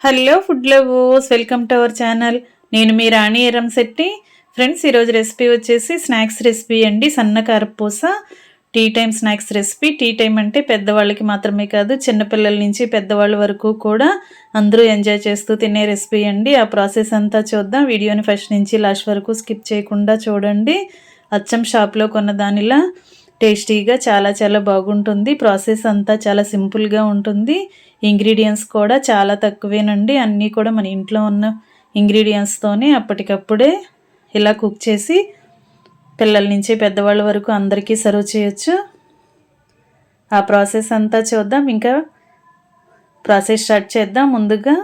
Hello food lovers, welcome to our channel. నేను మీ Rani Erramsetti. Friends, ఈరోజు రెసిపీ వచ్చేసి స్నాక్స్ రెసిపీ అండి. సన్న కారపూస tea time snacks recipe. Tea time అంటే పెద్దవాళ్ళకి మాత్రమే కాదు, చిన్నపిల్లల నుంచి పెద్దవాళ్ళ వరకు కూడా అందరూ ఎంజాయ్ చేస్తూ తినే రెసిపీ అండి. ఆ ప్రాసెస్ అంతా చూద్దాం. వీడియోని ఫస్ట్ నుంచి లాస్ట్ వరకు స్కిప్ చేయకుండా చూడండి. అచ్చం షాప్లో కొన్న దానిలా టేస్టీగా చాలా చాలా బాగుంటుంది. ప్రాసెస్ అంతా చాలా సింపుల్గా ఉంటుంది. ఇంగ్రీడియంట్స్ కూడా చాలా తక్కువేనండి. అన్నీ కూడా మన ఇంట్లో ఉన్న ఇంగ్రీడియంట్స్తోనే అప్పటికప్పుడే ఇలా కుక్ చేసి పిల్లల నుంచి పెద్దవాళ్ళ వరకు అందరికీ సర్వ్ చేయొచ్చు. ఆ ప్రాసెస్ అంతా చూద్దాం. ఇంకా ప్రాసెస్ స్టార్ట్ చేద్దాం. ముందుగా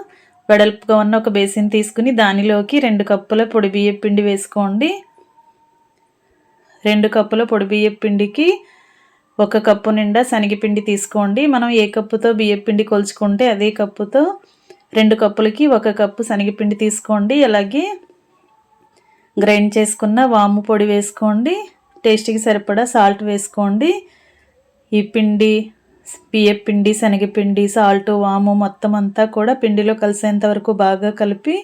వెడల్పుగా ఉన్న ఒక బేసిన్ తీసుకుని దానిలోకి 2 కప్పుల పొడి బియ్యం పిండి వేసుకోండి. 2 కప్పుల పొడి బియ్యం పిండికి 1 కప్పు నిండా శనగపిండి తీసుకోండి. మనం ఏ కప్పుతో బియ్యం పిండి కొలుచుకుంటే అదే కప్పుతో 2 కప్పులకి 1 కప్పు శనగపిండి తీసుకోండి. అలాగే గ్రైండ్ చేసుకున్న వాము పొడి వేసుకోండి. టేస్ట్కి సరిపడా సాల్ట్ వేసుకోండి. ఈ పిండి, బియ్యం పిండి, శనగపిండి, సాల్ట్, వాము మొత్తం అంతా కూడా పిండిలో కలిసేంత వరకు బాగా కలిపి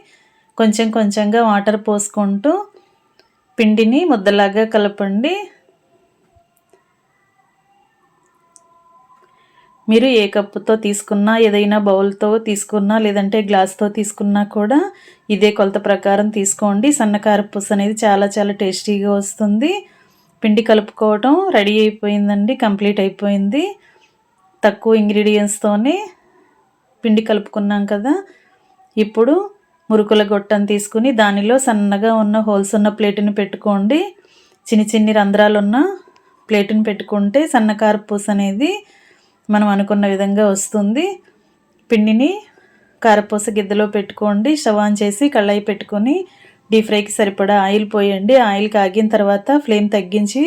కొంచెం కొంచెంగా వాటర్ పోసుకుంటూ పిండిని ముద్దలాగా కలపండి. మీరు ఏ కప్పుతో తీసుకున్నా, ఏదైనా బౌల్తో తీసుకున్నా, లేదంటే గ్లాస్తో తీసుకున్నా కూడా ఇదే కొలత ప్రకారం తీసుకోండి. సన్నకారపూస అనేది చాలా చాలా టేస్టీగా వస్తుంది. పిండి కలుపుకోవటం రెడీ అయిపోయిందండి, కంప్లీట్ అయిపోయింది. తక్కువ ఇంగ్రీడియంట్స్తోనే పిండి కలుపుకున్నాం కదా. ఇప్పుడు మురుకుల గొట్టం తీసుకుని దానిలో సన్నగా ఉన్న హోల్స్ ఉన్న ప్లేటుని పెట్టుకోండి. చిన్ని చిన్ని రంధ్రాలు ఉన్న ప్లేటుని పెట్టుకుంటే సన్నకారపూస అనేది మనం అనుకున్న విధంగా వస్తుంది. పిండిని కారపూస గిద్దలో పెట్టుకోండి. స్టవ్ ఆన్ చేసి కళాయి పెట్టుకొని డీప్ ఫ్రైకి సరిపడా ఆయిల్ పోయండి. ఆయిల్ కాగిన తర్వాత ఫ్లేమ్ తగ్గించి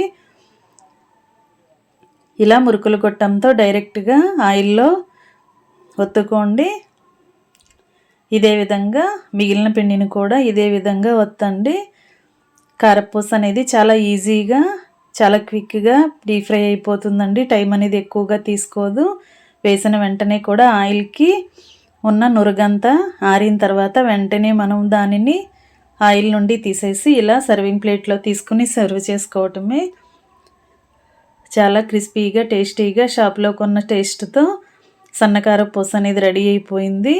ఇలా మురుకుల గొట్టంతో డైరెక్ట్గా ఆయిల్లో ఒత్తుకోండి. ఇదే విధంగా మిగిలిన పిండిని కూడా ఇదే విధంగా ఒత్తండి. కారపూస అనేది చాలా ఈజీగా, చాలా క్విక్గా డీప్ ఫ్రై అయిపోతుందండి. టైం అనేది ఎక్కువగా తీసుకోదు. వేసిన వెంటనే కూడా ఆయిల్కి ఉన్న నురగంతా ఆరిన తర్వాత వెంటనే మనం దానిని ఆయిల్ నుండి తీసేసి ఇలా సర్వింగ్ ప్లేట్లో తీసుకుని సర్వ్ చేసుకోవటమే. చాలా క్రిస్పీగా, టేస్టీగా షాప్లో కొన్న టేస్ట్తో సన్నకారపూస అనేది రెడీ అయిపోయింది.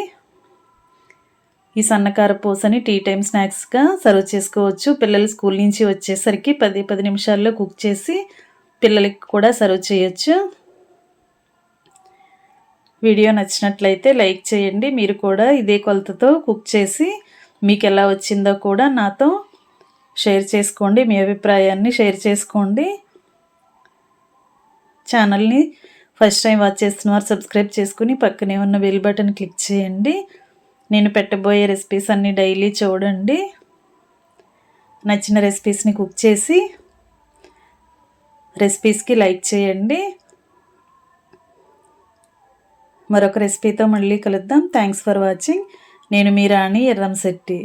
ఈ సన్నకారపూసని టీ టైం స్నాక్స్గా సర్వ్ చేసుకోవచ్చు. పిల్లలు స్కూల్ నుంచి వచ్చేసరికి 10 నిమిషాల్లో కుక్ చేసి పిల్లలకి కూడా సర్వ్ చేయొచ్చు. వీడియో నచ్చినట్లయితే లైక్ చేయండి. మీరు కూడా ఇదే కొలతతో కుక్ చేసి మీకు ఎలా వచ్చిందో కూడా నాతో షేర్ చేసుకోండి. మీ అభిప్రాయాన్ని షేర్ చేసుకోండి. ఛానల్ని ఫస్ట్ టైం వాచ్ చేస్తున్నవారు సబ్స్క్రైబ్ చేసుకుని పక్కనే ఉన్న బెల్ బటన్ క్లిక్ చేయండి. నేను పెట్టబోయే రెసిపీస్ అన్నీ డైలీ చూడండి. నచ్చిన రెసిపీస్ని కుక్ చేసి రెసిపీస్కి లైక్ చేయండి. మరొక రెసిపీతో మళ్ళీ కలుద్దాం. Thanks for watching. నేను మీ రాణి ఎర్రంశెట్టి.